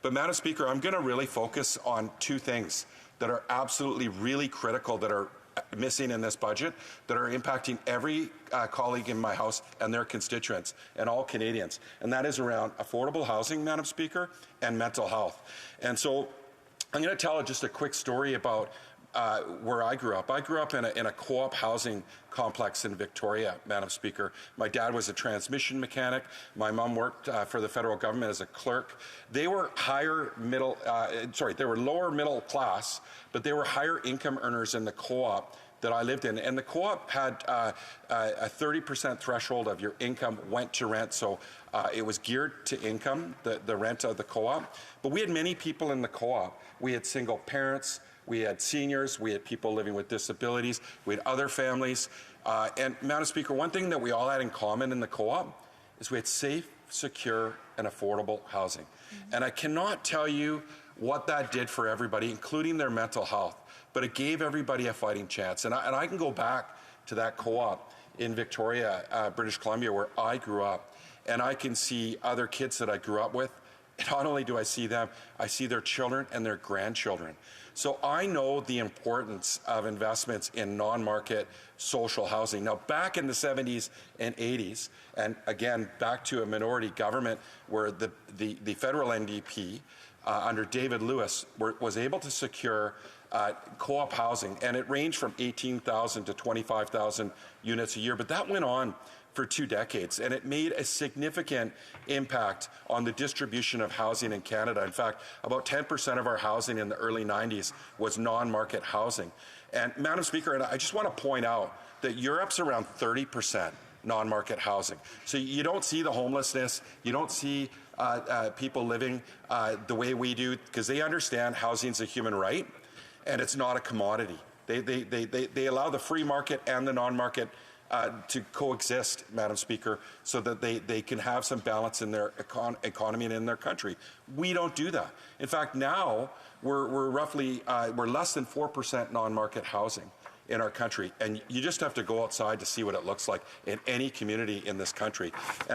But Madam Speaker, I'm going to really focus on two things that are absolutely really critical that are missing in this budget, that are impacting every colleague in my House and their constituents and all Canadians. And that is around affordable housing, Madam Speaker, and mental health. And so I'm going to tell just a quick story about where I grew up. I grew up in a co-op housing complex in Victoria, Madam Speaker. My dad was a transmission mechanic. My mom worked for the federal government as a clerk. They were they were lower middle class, but they were higher income earners in the co-op that I lived in. And the co-op had a 30% threshold of your income went to rent. So it was geared to income, the rent of the co-op. But we had many people in the co-op. We had single parents, we had seniors, we had people living with disabilities, we had other families. And Madam Speaker, one thing that we all had in common in the co-op is we had safe, secure, and affordable housing. And I cannot tell you what that did for everybody, including their mental health, but it gave everybody a fighting chance. And I can go back to that co-op in Victoria, British Columbia, where I grew up, and I can see other kids that I grew up with. And not only do I see them, I see their children and their grandchildren. So I know the importance of investments in non-market social housing. Now, back in the 70s and 80s, and again, back to a minority government where the federal NDP under David Lewis was able to secure co-op housing, and it ranged from 18,000 to 25,000 units a year, but that went on for 2 decades, and it made a significant impact on the distribution of housing in Canada. In fact, about 10% of our housing in the early 90s was non-market housing. And Madam Speaker, and I just want to point out that Europe's around 30% non-market housing. So you don't see the homelessness, you don't see people living the way we do, because they understand housing's a human right and it's not a commodity. They allow the free market and the non-market to coexist, Madam Speaker, so that they can have some balance in their economy and in their country. We don't do that. In fact, now we're roughly we're less than 4% non-market housing in our country, and you just have to go outside to see what it looks like in any community in this country. And